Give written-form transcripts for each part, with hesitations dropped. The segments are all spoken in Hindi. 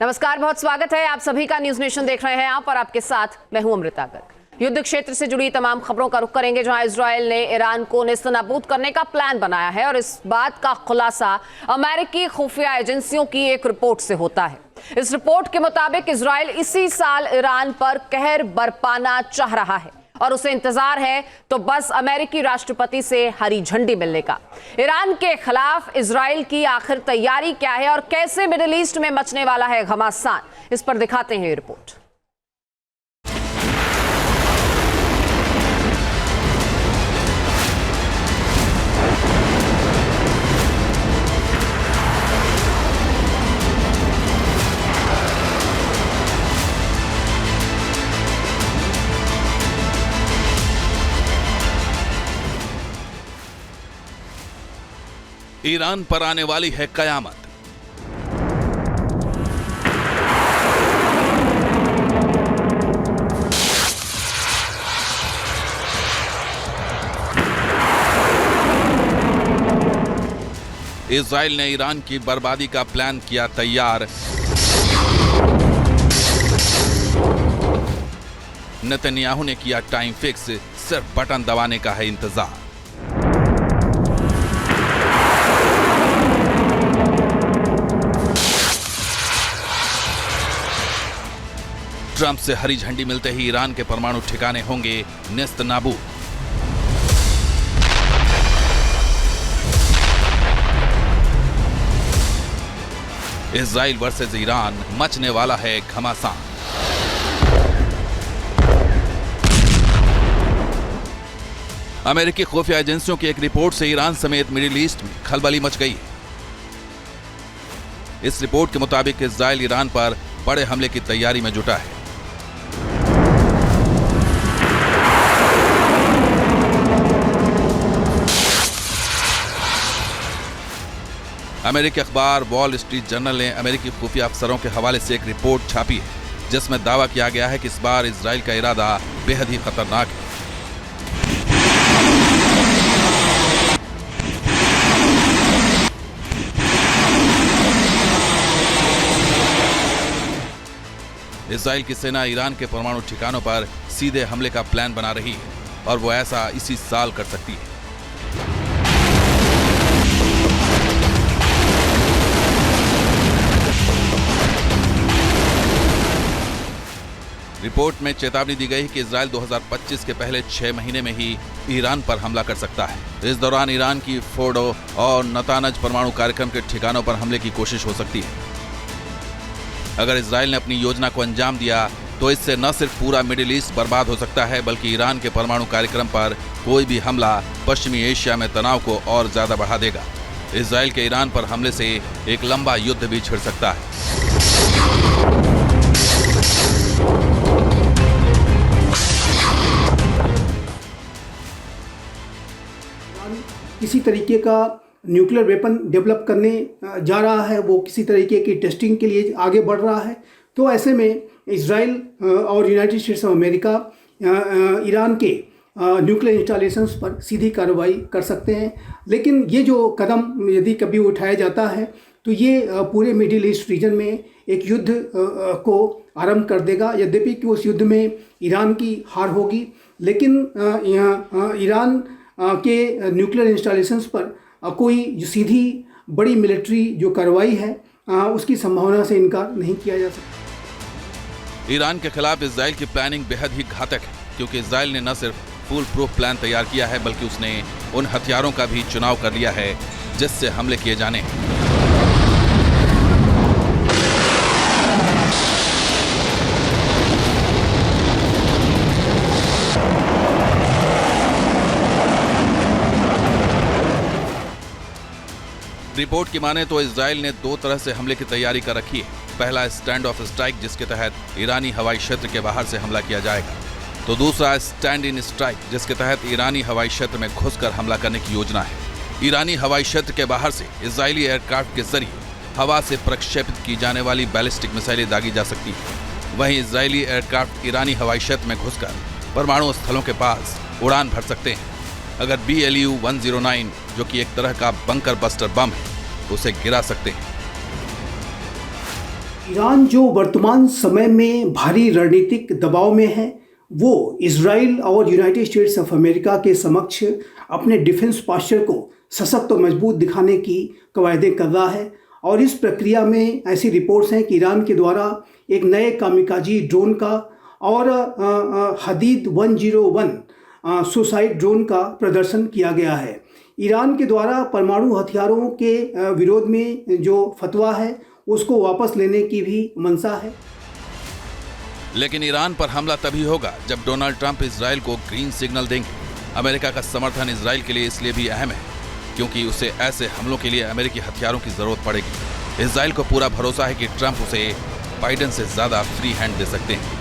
नमस्कार, बहुत स्वागत है आप सभी का। न्यूज नेशन देख रहे हैं आप और आपके साथ मैं हूं अमृता गर्ग। युद्ध क्षेत्र से जुड़ी तमाम खबरों का रुख करेंगे, जहां इजरायल ने ईरान को नेस्तनाबूद करने का प्लान बनाया है और इस बात का खुलासा अमेरिकी खुफिया एजेंसियों की एक रिपोर्ट से होता है। इस रिपोर्ट के मुताबिक इजरायल इसी साल ईरान पर कहर बरपाना चाह रहा है और उसे इंतजार है तो बस अमेरिकी राष्ट्रपति से हरी झंडी मिलने का। ईरान के खिलाफ इजरायल की आखिर तैयारी क्या है और कैसे मिडिल ईस्ट में मचने वाला है घमासान, इस पर दिखाते हैं ये रिपोर्ट। ईरान पर आने वाली है कयामत। इजराइल ने ईरान की बर्बादी का प्लान किया तैयार। नेतन्याहू ने किया टाइम फिक्स, सिर्फ बटन दबाने का है इंतजार। ट्रंप से हरी झंडी मिलते ही ईरान के परमाणु ठिकाने होंगे नेस्तनाबूद। इजराइल वर्सेस ईरान, मचने वाला है घमासान। अमेरिकी खुफिया एजेंसियों की एक रिपोर्ट से ईरान समेत मिडिल ईस्ट में खलबली मच गई है। इस रिपोर्ट के मुताबिक इजराइल ईरान पर बड़े हमले की तैयारी में जुटा है। अमेरिकी अखबार वॉल स्ट्रीट जर्नल ने अमेरिकी खुफिया अफसरों के हवाले से एक रिपोर्ट छापी है, जिसमें दावा किया गया है कि इस बार इजराइल का इरादा बेहद ही खतरनाक है। इजराइल की सेना ईरान के परमाणु ठिकानों पर सीधे हमले का प्लान बना रही है और वो ऐसा इसी साल कर सकती है। रिपोर्ट में चेतावनी दी गई कि इजराइल 2025 के पहले 6 महीने में ही ईरान पर हमला कर सकता है। इस दौरान ईरान की फोर्डो और नतानज परमाणु कार्यक्रम के ठिकानों पर हमले की कोशिश हो सकती है। अगर इजराइल ने अपनी योजना को अंजाम दिया तो इससे न सिर्फ पूरा मिडिल ईस्ट बर्बाद हो सकता है, बल्कि ईरान के परमाणु कार्यक्रम पर कोई भी हमला पश्चिमी एशिया में तनाव को और ज्यादा बढ़ा देगा। इजराइल के ईरान पर हमले से एक लंबा युद्ध भी छिड़ सकता है। किसी तरीके का न्यूक्लियर वेपन डेवलप करने जा रहा है, वो किसी तरीके की टेस्टिंग के लिए आगे बढ़ रहा है। तो ऐसे में इजराइल और United states of America Iran के न्यूक्लियर इंस्टॉलेशंस पर सीधी कार्रवाई कर सकते हैं। लेकिन ये जो कदम यदि कभी उठाया जाता है तो ये पूरे मिडिल ईस्ट रीजन में एक युद्ध को आरंभ कर देगा। यद्यपि कि उस युद्ध में ईरान की हार होगी, लेकिन ईरान के न्यूक्लियर इंस्टॉलेशंस पर कोई जो सीधी बड़ी मिलिट्री जो कार्रवाई है उसकी संभावना से इनकार नहीं किया जा सकता। ईरान के खिलाफ इजराइल की प्लानिंग बेहद ही घातक है, क्योंकि इजराइल ने न सिर्फ फुल प्रूफ प्लान तैयार किया है, बल्कि उसने उन हथियारों का भी चुनाव कर लिया है जिससे हमले किए जाने हैं। रिपोर्ट की माने तो इजराइल ने 2 तरह से हमले की तैयारी कर रखी है। पहला स्टैंड ऑफ स्ट्राइक, जिसके तहत ईरानी हवाई क्षेत्र के बाहर से हमला किया जाएगा। तो दूसरा स्टैंड इन स्ट्राइक, जिसके तहत ईरानी हवाई क्षेत्र में घुसकर हमला करने की योजना है। ईरानी हवाई क्षेत्र के बाहर से इजरायली एयरक्राफ्ट के जरिए हवा से प्रक्षेपित की जाने वाली बैलिस्टिक मिसाइलें दागी जा सकती है। वहीं इजरायली एयरक्राफ्ट ईरानी हवाई क्षेत्र में घुसकर परमाणु स्थलों के पास उड़ान भर सकते हैं। अगर BLU-109, जो कि एक तरह का बंकर बस्टर बम है, उसे गिरा सकते हैं। ईरान जो वर्तमान समय में भारी रणनीतिक दबाव में है, वो इजराइल और यूनाइटेड स्टेट्स ऑफ अमेरिका के समक्ष अपने डिफेंस पास्चर को सशक्त और मजबूत दिखाने की कवायदें कर रहा है। और इस प्रक्रिया में ऐसी रिपोर्ट्स हैं कि ईरान के द्वारा एक नए कामिकाजी ड्रोन का और हदीद 101 सुसाइड ड्रोन का प्रदर्शन किया गया है। ईरान के द्वारा परमाणु हथियारों के विरोध में जो फतवा है उसको वापस लेने की भी मंशा है। लेकिन ईरान पर हमला तभी होगा जब डोनाल्ड ट्रंप इजराइल को ग्रीन सिग्नल देंगे। अमेरिका का समर्थन इजराइल के लिए इसलिए भी अहम है क्योंकि उसे ऐसे हमलों के लिए अमेरिकी हथियारों की जरूरत पड़ेगी। इजराइल को पूरा भरोसा है कि ट्रंप उसे बाइडेन से ज्यादा फ्री हैंड दे सकते हैं।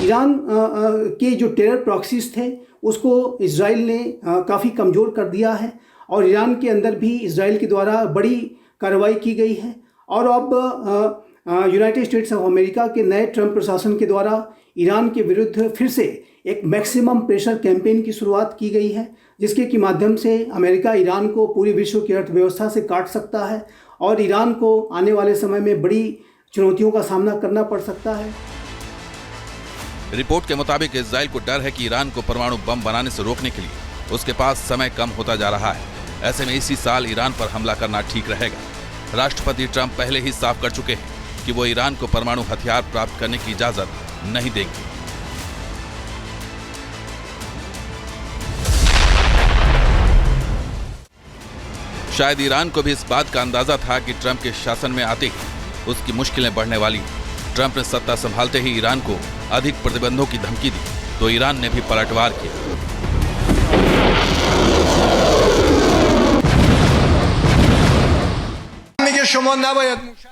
ईरान के जो टेरर प्रॉक्सीज थे उसको इजराइल ने काफ़ी कमज़ोर कर दिया है और ईरान के अंदर भी इजराइल के द्वारा बड़ी कार्रवाई की गई है। और अब यूनाइटेड स्टेट्स ऑफ अमेरिका के नए ट्रंप प्रशासन के द्वारा ईरान के विरुद्ध फिर से एक मैक्सिमम प्रेशर कैंपेन की शुरुआत की गई है, जिसके की माध्यम से अमेरिका ईरान को पूरी विश्व की अर्थव्यवस्था से काट सकता है और ईरान को आने वाले समय में बड़ी चुनौतियों का सामना करना पड़ सकता है। रिपोर्ट के मुताबिक इजराइल को डर है कि ईरान को परमाणु बम बनाने से रोकने के लिए उसके पास समय कम होता जा रहा है। ऐसे में इसी साल ईरान पर हमला करना ठीक रहेगा। राष्ट्रपति ट्रंप पहले ही साफ कर चुके हैं कि वो ईरान को परमाणु हथियार प्राप्त करने की इजाजत नहीं देंगे। शायद ईरान को भी इस बात का अंदाजा था कि ट्रंप के शासन में आते ही उसकी मुश्किलें बढ़ने वाली। ट्रंप ने सत्ता संभालते ही ईरान को अधिक प्रतिबंधों की धमकी दी तो ईरान ने भी पलटवार किया।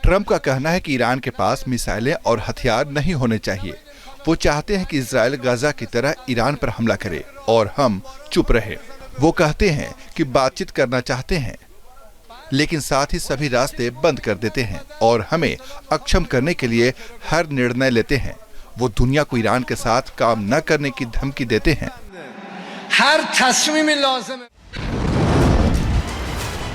ट्रंप का कहना है कि ईरान के पास मिसाइलें और हथियार नहीं होने चाहिए। वो चाहते हैं कि इजराइल गाजा की तरह ईरान पर हमला करे और हम चुप रहे। वो कहते हैं कि बातचीत करना चाहते हैं लेकिन साथ ही सभी रास्ते बंद कर देते हैं और हमें अक्षम करने के लिए हर निर्णय लेते हैं। वो दुनिया को ईरान के साथ काम न करने की धमकी देते हैं। हर तस्मीम लाज़िम।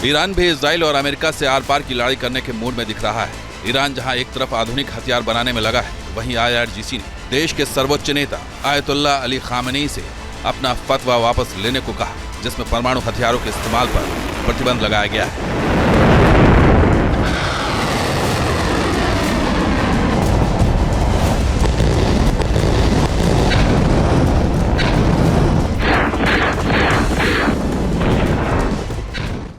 ईरान भी इजराइल और अमेरिका से आर पार की लड़ाई करने के मूड में दिख रहा है। ईरान जहां एक तरफ आधुनिक हथियार बनाने में लगा है, वहीं IRGC ने देश के सर्वोच्च नेता आयतुल्लाह अली खामेनी से अपना फतवा वापस लेने को कहा, जिसमें परमाणु हथियारों के इस्तेमाल पर प्रतिबंध लगाया गया है।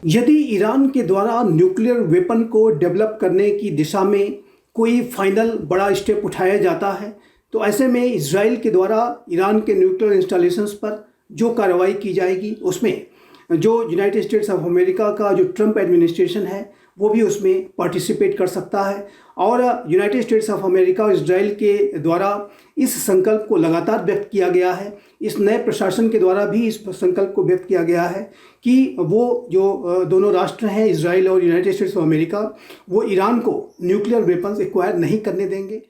यदि ईरान के द्वारा न्यूक्लियर वेपन को डेवलप करने की दिशा में कोई फाइनल बड़ा स्टेप उठाया जाता है तो ऐसे में इजराइल के द्वारा ईरान के न्यूक्लियर इंस्टॉलेशंस पर जो कार्रवाई की जाएगी उसमें जो यूनाइटेड स्टेट्स ऑफ अमेरिका का जो ट्रंप एडमिनिस्ट्रेशन है वो भी उसमें पार्टिसिपेट कर सकता है। और यूनाइटेड स्टेट्स ऑफ अमेरिका और इजराइल के द्वारा इस संकल्प को लगातार व्यक्त किया गया है। इस नए प्रशासन के द्वारा भी इस संकल्प को व्यक्त किया गया है कि वो जो दोनों राष्ट्र हैं इजराइल और यूनाइटेड स्टेट्स ऑफ अमेरिका, वो ईरान को न्यूक्लियर वेपन्स एक्वायर नहीं करने देंगे।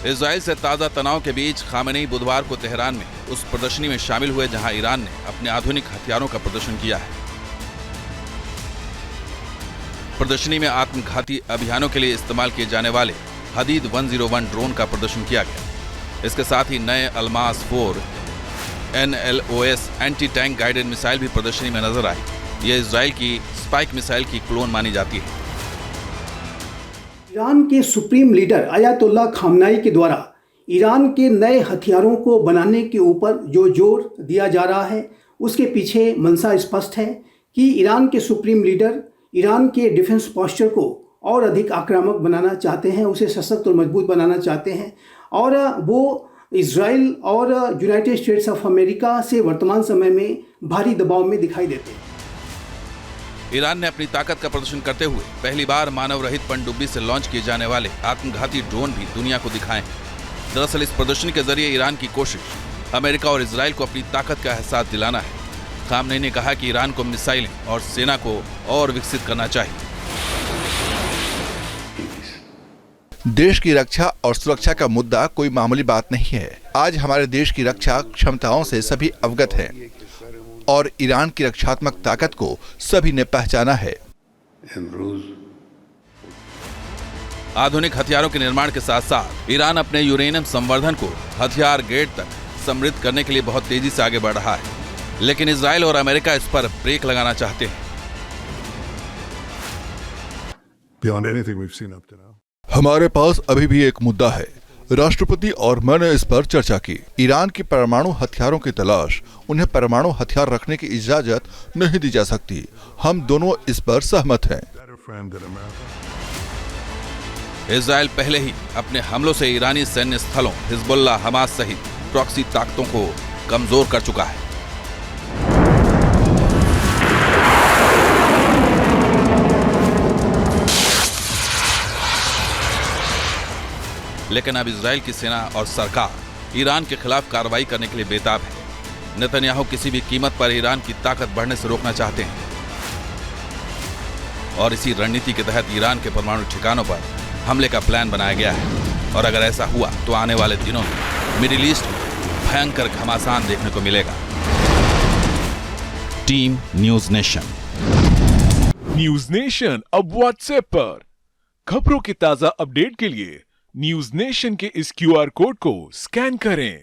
इजराइल से ताज़ा तनाव के बीच खामेनी बुधवार को तेहरान में उस प्रदर्शनी में शामिल हुए जहां ईरान ने अपने आधुनिक हथियारों का प्रदर्शन किया है। प्रदर्शनी में आत्मघाती अभियानों के लिए इस्तेमाल किए जाने वाले हदीद 101 ड्रोन का प्रदर्शन किया गया। इसके साथ ही नए Almas 4 NLOS anti tank guided missile भी प्रदर्शनी में नजर आई। यह इजराइल की स्पाइक मिसाइल की क्लोन मानी जाती है। ईरान के सुप्रीम लीडर आयतुल्लाह खामनाई के द्वारा ईरान के नए हथियारों को बनाने के ऊपर जो जोर दिया जा रहा है उसके पीछे मंशा स्पष्ट है कि ईरान के सुप्रीम लीडर ईरान के डिफेंस पॉस्चर को और अधिक आक्रामक बनाना चाहते हैं, उसे सशक्त और मजबूत बनाना चाहते हैं और वो इजराइल और यूनाइटेड स्टेट्स ऑफ अमेरिका से वर्तमान समय में भारी दबाव में दिखाई देते हैं। ईरान ने अपनी ताकत का प्रदर्शन करते हुए पहली बार मानव रहित पनडुब्बी से लॉन्च किए जाने वाले आत्मघाती ड्रोन भी दुनिया को दिखाए हैं। दरअसल इस प्रदर्शनी के जरिए ईरान की कोशिश अमेरिका और इजराइल को अपनी ताकत का एहसास दिलाना है। खामनेई ने कहा कि ईरान को मिसाइलें और सेना को और विकसित करना चाहिए। देश की रक्षा और सुरक्षा का मुद्दा कोई मामूली बात नहीं है। आज हमारे देश की रक्षा क्षमताओं से सभी अवगत हैं। और ईरान की रक्षात्मक ताकत को सभी ने पहचाना है। आधुनिक हथियारों के निर्माण के साथ साथ ईरान अपने यूरेनियम संवर्धन को हथियार ग्रेड तक समृद्ध करने के लिए बहुत तेजी से आगे बढ़ रहा है, लेकिन इजराइल और अमेरिका इस पर ब्रेक लगाना चाहते हैं। हमारे पास अभी भी एक मुद्दा है। राष्ट्रपति और मैंने इस पर चर्चा की। ईरान की परमाणु हथियारों की तलाश, उन्हें परमाणु हथियार रखने की इजाजत नहीं दी जा सकती। हम दोनों इस पर सहमत हैं। इजराइल पहले ही अपने हमलों से ईरानी सैन्य स्थलों, हिजबुल्लाह, हमास सहित प्रॉक्सी ताकतों को कमजोर कर चुका है। लेकिन अब इजराइल की सेना और सरकार ईरान के खिलाफ कार्रवाई करने के लिए बेताब है। नेतन्याहू किसी भी कीमत पर ईरान की ताकत बढ़ने से रोकना चाहते हैं और इसी रणनीति के तहत ईरान के परमाणु ठिकानों पर हमले का प्लान बनाया गया है। और अगर ऐसा हुआ तो आने वाले दिनों में मिडिल ईस्ट में भयंकर घमासान देखने को मिलेगा। Team news nation. News nation अब व्हाट्सएप पर खबरों की ताजा अपडेट के लिए न्यूज नेशन के इस QR कोड को स्कैन करें।